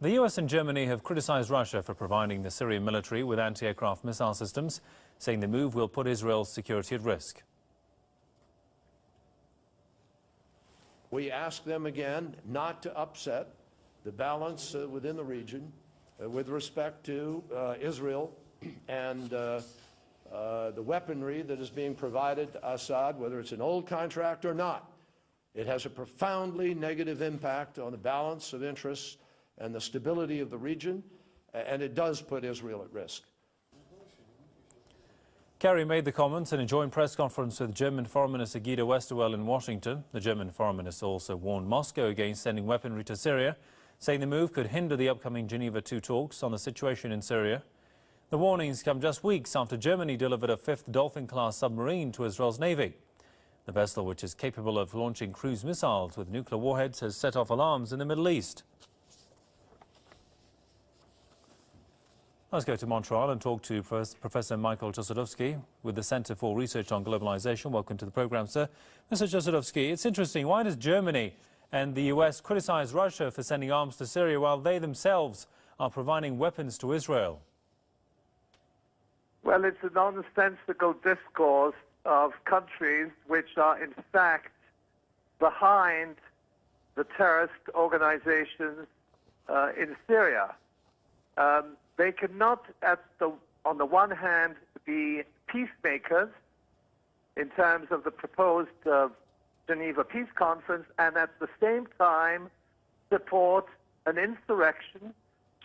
The US and Germany have criticized Russia for providing the Syrian military with anti-aircraft missile systems, saying the move will put Israel's security at risk. We ask them again not to upset the balance within the region with respect to Israel and the weaponry that is being provided to Assad, whether it's an old contract or not. It has a profoundly negative impact on the balance of interests and the stability of the region, and it does put Israel at risk. Kerry made the comments in a joint press conference with German Foreign Minister Guido Westerwelle in Washington. The German Foreign Minister also warned Moscow against sending weaponry to Syria, saying the move could hinder the upcoming Geneva II talks on the situation in Syria. The warnings come just weeks after Germany delivered a fifth Dolphin-class submarine to Israel's Navy. The vessel, which is capable of launching cruise missiles with nuclear warheads, has set off alarms in the Middle East. Let's go to Montreal and talk to Professor Michael Czasodowski with the Center for Research on Globalization. Welcome to the program, sir. Mr. Czasodowski, it's interesting. Why does Germany and the US criticize Russia for sending arms to Syria while they themselves are providing weapons to Israel? Well, it's a nonsensical discourse of countries which are in fact behind the terrorist organizations in Syria. They cannot, on the one hand, be peacemakers in terms of the proposed Geneva Peace Conference, and at the same time support an insurrection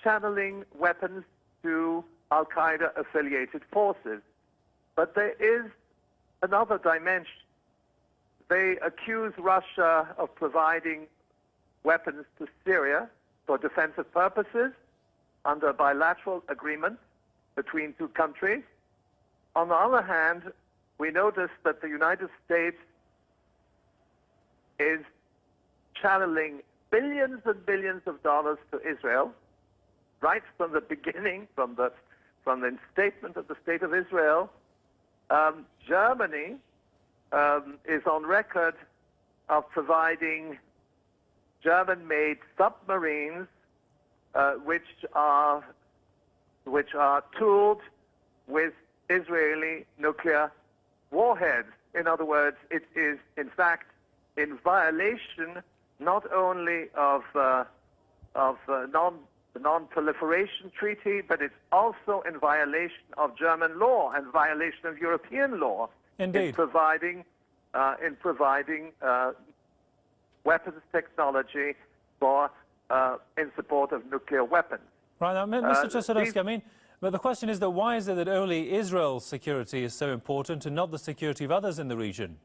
channeling weapons to Al-Qaeda affiliated forces. But there is another dimension. They accuse Russia of providing weapons to Syria for defensive purposes under a bilateral agreement between two countries. On the other hand, we notice that the United States is channeling billions and billions of dollars to Israel, right from the beginning, from the statement of the State of Israel. Germany is on record of providing German-made submarines which are tooled with Israeli nuclear warheads. In other words, it is in fact in violation not only of the non-proliferation treaty, but it's also in violation of German law and violation of European law. Indeed. In providing weapons technology in support of nuclear weapons. Right, now, Mr. Czasodowski, but the question is that why is it that only Israel's security is so important and not the security of others in the region?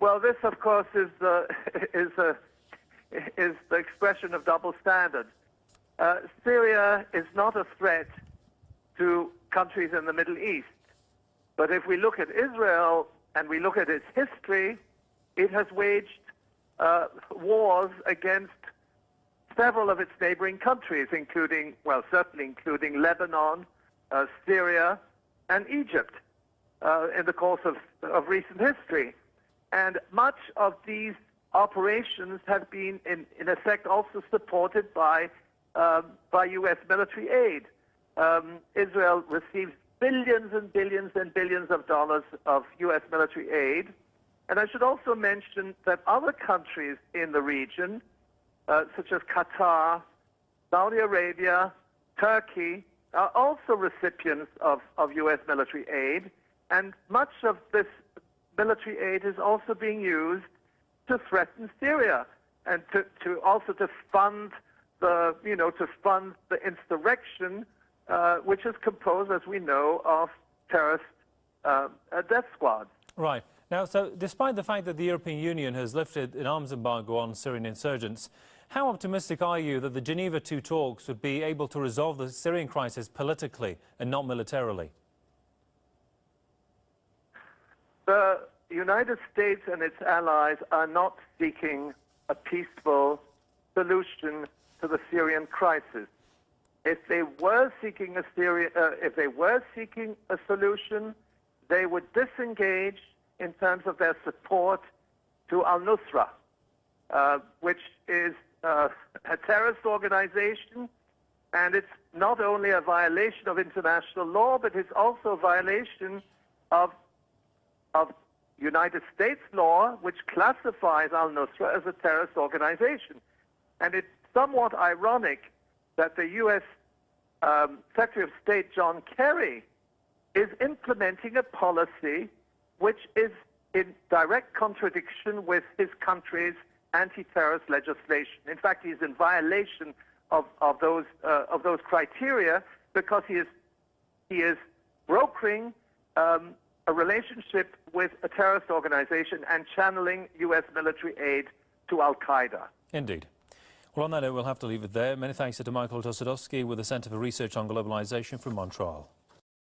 Well, this, of course, is the expression of double standards. Syria is not a threat to countries in the Middle East. But if we look at Israel and we look at its history, it has waged wars against several of its neighboring countries, including, well, certainly including Lebanon, Syria, and Egypt in the course of recent history. And much of these operations have been, in effect, also supported by U.S. military aid. Israel receives billions and billions and billions of dollars of U.S. military aid. And I should also mention that other countries in the region, such as Qatar, Saudi Arabia, Turkey, are also recipients of U.S. military aid. And much of this military aid is also being used to threaten Syria and to fund the insurrection, which is composed, as we know, of terrorist death squads. Right. Now, so despite the fact that the European Union has lifted an arms embargo on Syrian insurgents, how optimistic are you that the Geneva II talks would be able to resolve the Syrian crisis politically and not militarily? The United States and its allies are not seeking a peaceful solution to the Syrian crisis. If they were seeking a solution, they would disengage in terms of their support to al-Nusra, which is a terrorist organization, and it's not only a violation of international law, but it's also a violation of United States law, which classifies al-Nusra as a terrorist organization. And it's somewhat ironic that the U.S. Secretary of State John Kerry is implementing a policy which is in direct contradiction with his country's anti-terrorist legislation. In fact, he's in violation of those criteria, because he is brokering a relationship with a terrorist organization and channeling U.S. military aid to al-Qaeda. Indeed. Well, on that note, we'll have to leave it there. Many thanks to Michael Tosadowski with the Centre for Research on Globalization from Montreal.